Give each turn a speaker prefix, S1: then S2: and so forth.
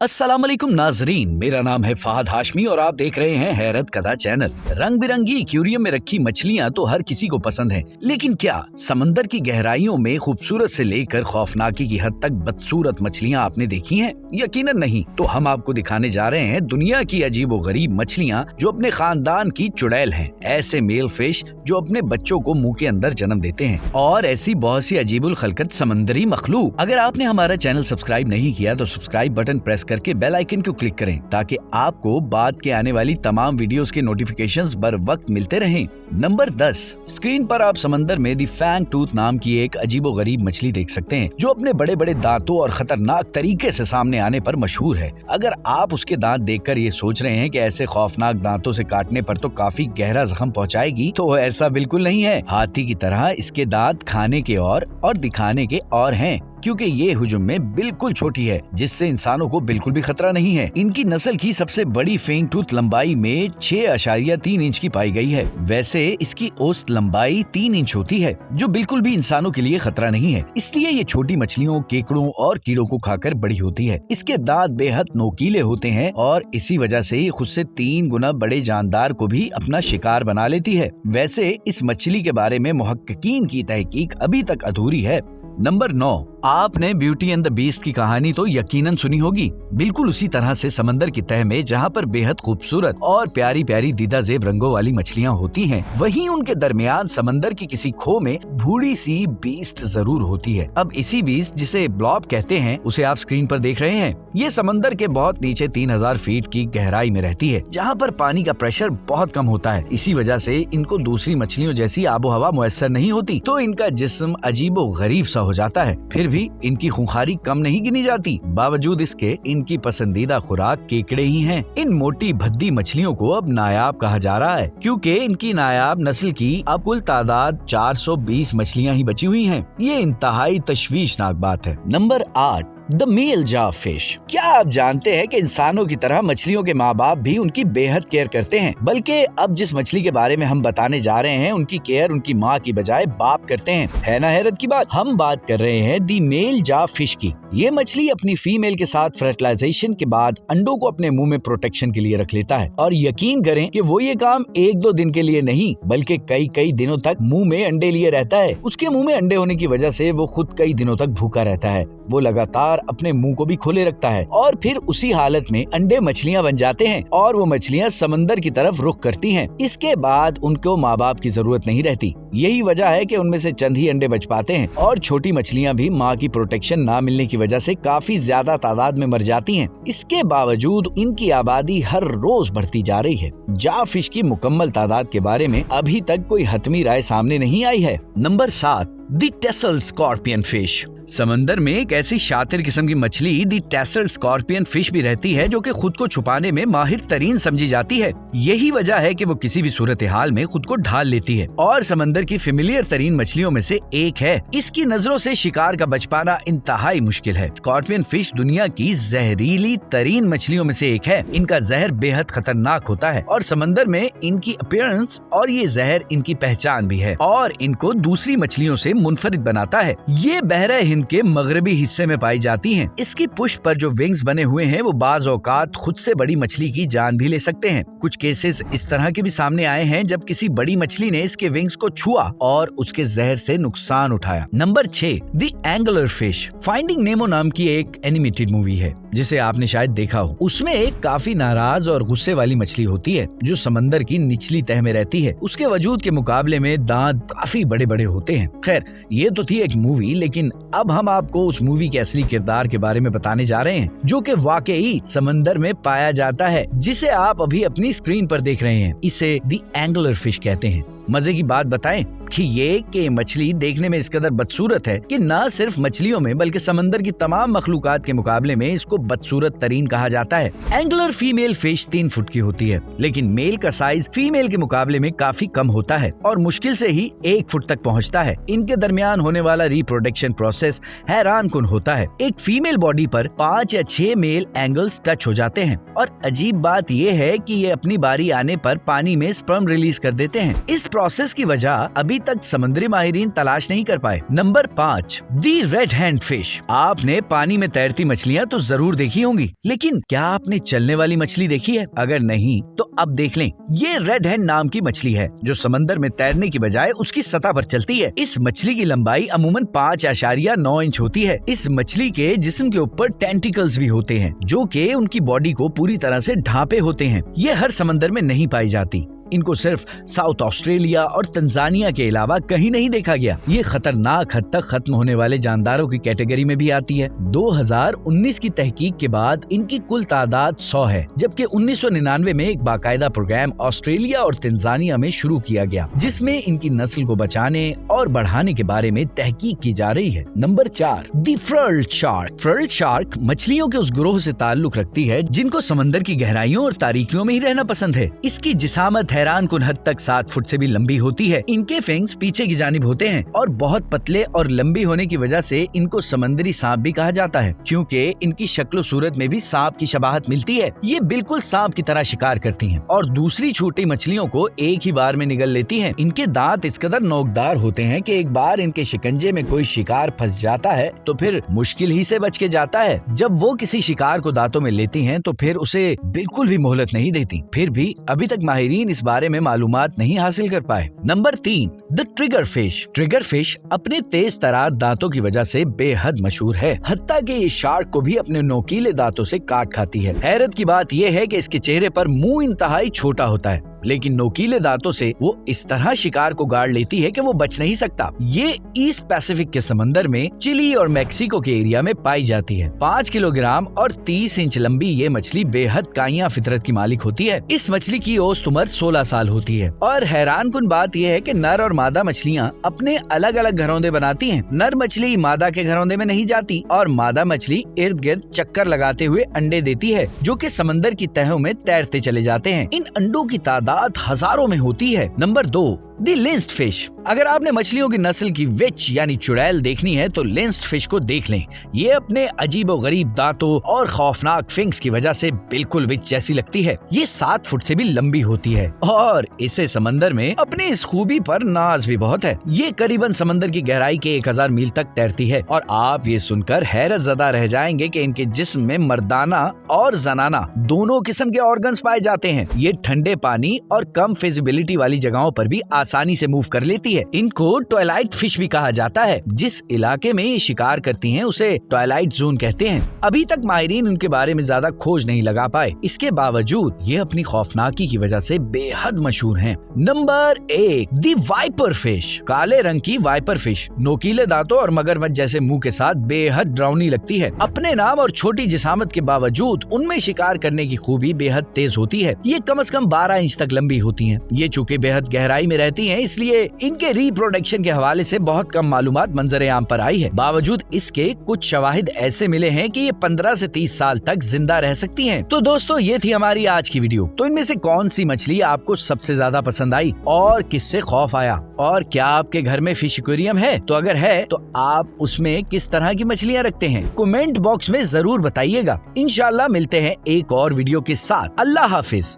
S1: अस्सलाम वालेकुम नाजरीन, मेरा नाम है फहद हाशमी और आप देख रहे हैं हैरत कदा चैनल। रंग बिरंगी एक्वेरियम में रखी मछलियां तो हर किसी को पसंद हैं, लेकिन क्या समंदर की गहराइयों में खूबसूरत से लेकर खौफनाकी की हद तक बदसूरत मछलियां आपने देखी हैं? यकीनन नहीं। तो हम आपको दिखाने जा रहे हैं दुनिया की अजीबोगरीब मछलियां जो अपने खानदान की चुड़ैल हैं, ऐसे मेल फिश जो अपने बच्चों को मुंह के अंदर जन्म देते हैं, और ऐसी बहुत सी अजीबुल खलकत समंदरी मखलूक। अगर आपने हमारा चैनल सब्सक्राइब नहीं किया तो सब्सक्राइब बटन प्रेस करके बेल आइकन को क्लिक करें ताकि आपको बाद के आने वाली तमाम वीडियोस के नोटिफिकेशंस बर वक्त मिलते रहें। नंबर 10, स्क्रीन पर आप समंदर में दी फैंग टूथ नाम की एक अजीबोगरीब मछली देख सकते हैं जो अपने बड़े बड़े दांतों और खतरनाक तरीके से सामने आने पर मशहूर है। अगर आप उसके दांत देखकर ये सोच रहे हैं कि ऐसे खौफनाक दांतों से काटने पर तो काफी गहरा जख्म पहुंचाएगी, तो ऐसा बिल्कुल नहीं है। हाथी की तरह इसके दांत खाने के और दिखाने के और हैं, क्योंकि ये हुजूम में बिल्कुल छोटी है, जिससे इंसानों को बिल्कुल भी खतरा नहीं है। इनकी नस्ल की सबसे बड़ी फेंग टूथ लंबाई में 6.3 इंच की पाई गई है। वैसे इसकी औसत लंबाई 3 इंच होती है, जो बिल्कुल भी इंसानों के लिए खतरा नहीं है। इसलिए ये छोटी मछलियों, केकड़ों और कीड़ों को खाकर बड़ी होती है। इसके दांत बेहद नोकीले होते हैं और इसी वजह से ये खुद से 3 गुना बड़े जानदार को भी अपना शिकार बना लेती है। वैसे इस मछली के बारे में मुहक्किकीन की तहकीक अभी तक अधूरी है। नंबर 9, आपने ब्यूटी एंड द बीस्ट की कहानी तो यकीनन सुनी होगी। बिल्कुल उसी तरह से समंदर की तह में जहाँ पर बेहद खूबसूरत और प्यारी प्यारी दीदा जेब रंगों वाली मछलियाँ होती हैं, वहीं उनके दरमियान समंदर की किसी खो में बूढ़ी सी बीस्ट जरूर होती है। अब इसी बीस्ट, जिसे ब्लॉब कहते हैं, उसे आप स्क्रीन पर देख रहे हैं। ये समंदर के बहुत नीचे 3000 फीट की गहराई में रहती है, जहाँ पर पानी का प्रेशर बहुत कम होता है। इसी वजह से इनको दूसरी मछलियों जैसी आबो हवा मुयस्सर नहीं होती, तो इनका जिस्म अजीबो गरीब सा हो जाता है। फिर भी इनकी खूंखारी कम नहीं गिनी जाती। बावजूद इसके इनकी पसंदीदा खुराक केकड़े ही हैं। इन मोटी भद्दी मछलियों को अब नायाब कहा जा रहा है, क्योंकि इनकी नायाब नस्ल की अब कुल तादाद 420 मछलियां ही बची हुई हैं। ये इंतहाई तशवीशनाक बात है। नंबर 8, द मेल जा फिश। क्या आप जानते हैं कि इंसानों की तरह मछलियों के माँ बाप भी उनकी बेहद केयर करते हैं, बल्कि अब जिस मछली के बारे में हम बताने जा रहे हैं उनकी केयर उनकी माँ की बजाय बाप करते हैं। है ना हैरत की बात। हम बात कर रहे हैं दी मेल जा फिश की। ये मछली अपनी फीमेल के साथ फर्टिलाइजेशन के बाद अंडों को अपने मुंह में प्रोटेक्शन के लिए रख लेता है, और यकीन करें कि वो ये काम 1-2 दिन के लिए नहीं बल्कि कई दिनों तक मुंह में अंडे लिए रहता है। उसके मुंह में अंडे होने की वजह से वो खुद कई दिनों तक भूखा रहता है। वो लगातार अपने मुंह को भी खोले रखता है और फिर उसी हालत में अंडे मछलियां बन जाते हैं और वो मछलियां समंदर की तरफ रुख करती हैं। इसके बाद उनको माँ बाप की जरूरत नहीं रहती। यही वजह है कि उनमें से चंद ही अंडे बच पाते हैं, और छोटी मछलियां भी माँ की प्रोटेक्शन ना मिलने की वजह से काफी ज्यादा तादाद में मर जाती हैं। इसके बावजूद इनकी आबादी हर रोज बढ़ती जा रही है। जा फिश की मुकम्मल तादाद के बारे में अभी तक कोई हतमी राय सामने नहीं आई है। नंबर 7, दी टेसल्ड स्कॉर्पियन फिश। समंदर में एक ऐसी शातिर किस्म की मछली दी टेसल्ड स्कॉर्पियन फिश भी रहती है जो कि खुद को छुपाने में माहिर तरीन समझी जाती है। यही वजह है कि वो किसी भी सूरत हाल में खुद को ढाल लेती है और समंदर की फेमिलियर तरीन मछलियों में से एक है। इसकी नजरों से शिकार का बच पाना इंतहाई मुश्किल है। स्कॉर्पियन फिश दुनिया की जहरीली तरीन मछलियों में से एक है। इनका जहर बेहद खतरनाक होता है और समंदर में इनकी अपीयरेंस और ये जहर इनकी पहचान भी है और इनको दूसरी मछलियों से मुनफरिद बनाता है। ये बहरे हिंद के मगरबी हिस्से में पाई जाती हैं। इसकी पुष्ट पर जो विंग्स बने हुए हैं वो बाज औकात खुद से बड़ी मछली की जान भी ले सकते हैं। कुछ केसेस इस तरह के भी सामने आए हैं जब किसी बड़ी मछली ने इसके विंग्स को छुआ और उसके जहर से नुकसान उठाया। Number 6, the angler fish. Finding Nemo नाम की एक एनिमेटेड मूवी है जिसे आपने शायद देखा हो। उसमें एक काफी नाराज और गुस्से वाली मछली होती है जो समंदर की निचली तह में रहती है। उसके वजूद के मुकाबले में दांत काफी बड़े बड़े होते हैं। खैर, ये तो थी एक मूवी, लेकिन अब हम आपको उस मूवी के असली किरदार के बारे में बताने जा रहे हैं जो कि वाकई समंदर में पाया जाता है, जिसे आप अभी अपनी स्क्रीन पर देख रहे हैं। इसे द एंगलर फिश कहते हैं। मजे की बात बताएं कि ये मछली देखने में इस कदर बदसूरत है कि न सिर्फ मछलियों में बल्कि समंदर की तमाम मखलूकात के मुकाबले में इसको बदसूरत तरीन कहा जाता है। एंगलर फीमेल फिश 3 फुट की होती है, लेकिन मेल का साइज फीमेल के मुकाबले में काफी कम होता है और मुश्किल से ही 1 फुट तक पहुंचता है। इनके दरमियान होने वाला रिप्रोडक्शन प्रोसेस हैरान कुन होता है। एक फीमेल बॉडी पर 5 या 6 मेल एंगल्स टच हो जाते हैं और अजीब बात यह है कि ये अपनी बारी आने पर पानी में स्पर्म रिलीज कर देते हैं। इस प्रोसेस की वजह अभी तक समुद्री माहिरीन तलाश नहीं कर पाए। नंबर 5, दी रेड हैंड फिश। आपने पानी में तैरती मछलियाँ तो जरूर देखी होंगी, लेकिन क्या आपने चलने वाली मछली देखी है? अगर नहीं तो अब देख लें। ये रेड हैंड नाम की मछली है जो समंदर में तैरने की बजाय उसकी सतह पर चलती है। इस मछली की लंबाई अमूमन 5.9 इंच होती है। इस मछली के जिस्म के ऊपर टेंटिकल्स भी होते हैं जो कि उनकी बॉडी को पूरी तरह से ढांपे होते हैं। ये हर समंदर में नहीं पाई जाती। इनको सिर्फ साउथ ऑस्ट्रेलिया और तंजानिया के अलावा कहीं नहीं देखा गया। ये खतरनाक हद तक खत्म होने वाले जानदारों की कैटेगरी में भी आती है। 2019 की तहकीक के बाद इनकी कुल तादाद 100 है, जबकि 1999 में एक बाकायदा प्रोग्राम ऑस्ट्रेलिया और तंजानिया में शुरू किया गया जिसमें इनकी नस्ल को बचाने और बढ़ाने के बारे में तहकीक की जा रही है। नंबर 4, दी फ्रल्ड शार्क। फ्रल्ड शार्क मछलियों के उस ग्रोह से ताल्लुक रखती है जिनको समंदर की गहराइयों और तारीकियों में ही रहना पसंद है। इसकी जिसामत हैरान कुन हद तक 7 फुट से भी लंबी होती है। इनके फिंग्स पीछे की जानिब होते हैं और बहुत पतले और लंबी होने की वजह से इनको समंदरी सांप भी कहा जाता है, क्योंकि इनकी शक्ल सूरत में भी सांप की शबाहत मिलती है। ये बिल्कुल सांप की तरह शिकार करती हैं और दूसरी छोटी मछलियों को एक ही बार में निगल लेती हैं। इनके दांत इस कदर नोकदार होते हैं कि एक बार इनके शिकंजे में कोई शिकार फंस जाता है तो फिर मुश्किल ही से बच के जाता है। जब वो किसी शिकार को दांतों में लेती हैं तो फिर उसे बिल्कुल भी मोहलत नहीं देती। फिर भी अभी तक माहिरीन इस बारे में मालूमात नहीं हासिल कर पाए। Number 3, the trigger fish. Trigger fish अपने तेज तरार दांतों की वजह से बेहद मशहूर है, हत्ता कि ये शार्क को भी अपने नोकीले दांतों से काट खाती है। हैरत की बात यह है कि इसके चेहरे पर मुंह इंतहाई छोटा होता है, लेकिन नोकीले दांतों से वो इस तरह शिकार को गाड़ लेती है कि वो बच नहीं सकता। ये ईस्ट पैसिफिक के समंदर में चिली और मैक्सिको के एरिया में पाई जाती है। 5 किलोग्राम और 30 इंच लंबी ये मछली बेहद काइया फितरत की मालिक होती है। इस मछली की औसत उम्र 16 साल होती है और हैरान कुन बात यह है कि नर और मादा मछलियां अपने अलग अलग घरौंदे बनाती हैं। नर मछली मादा के घरौंदे में नहीं जाती और मादा मछली इर्द गिर्द चक्कर लगाते हुए अंडे देती है जो कि समंदर की तहों में तैरते चले जाते हैं। इन अंडों की तादाद हजारों में होती है। नंबर 2, दी लिंस्ड फिश। अगर आपने मछलियों की नस्ल की विच यानी चुड़ैल देखनी है तो लिंस्ड फिश को देख लें। ये अपने अजीबो गरीब दांतों और खौफनाक फिंग्स की वजह से बिल्कुल विच जैसी लगती है। ये 7 फुट से भी लंबी होती है और इसे समंदर में अपनी इस खूबी पर नाज भी बहुत है। ये करीबन समंदर की गहराई के 1000 मील तक तैरती है और आप ये सुनकर हैरत ज़दा रह जाएंगे कि इनके जिस्म में मर्दाना और जनाना दोनों किस्म के ऑर्गन्स पाए जाते हैं। ये ठंडे पानी और कम फिजिबिलिटी वाली जगहों पर भी आसानी से मूव कर लेती है। इनको ट्वाइलाइट फिश भी कहा जाता है। जिस इलाके में ये शिकार करती हैं उसे ट्वाइलाइट जोन कहते हैं। अभी तक माहिरीन उनके बारे में ज्यादा खोज नहीं लगा पाए। इसके बावजूद ये अपनी खौफनाकी की वजह से बेहद मशहूर हैं। नंबर 1, दी वाइपर फिश। काले रंग की वाइपर फिश नोकीले दांतों और मगरमच्छ जैसे मुंह के साथ बेहद डरावनी लगती है। अपने नाम और छोटी जिसामत के बावजूद उनमें शिकार करने की खूबी बेहद तेज होती है। ये कम से कम 12 इंच तक लंबी होती हैं। ये चूंकि बेहद गहराई में रहती हैं, इसलिए इनके रिप्रोडक्शन के हवाले से बहुत कम मालूमात मंजर आम पर आई है। बावजूद इसके कुछ शवाहिद ऐसे मिले हैं कि ये 15 से 30 साल तक जिंदा रह सकती हैं। तो दोस्तों ये थी हमारी आज की वीडियो। तो इनमें से कौन सी मछली आपको सबसे ज्यादा पसंद आई और किससे खौफ आया? और क्या आपके घर में फिश एक्वेरियम है? तो अगर है तो आप उसमें किस तरह की मछलियाँ रखते हैं? कमेंट बॉक्स में जरूर बताइएगा। इंशाल्लाह मिलते हैं एक और वीडियो के साथ। अल्लाह हाफिज।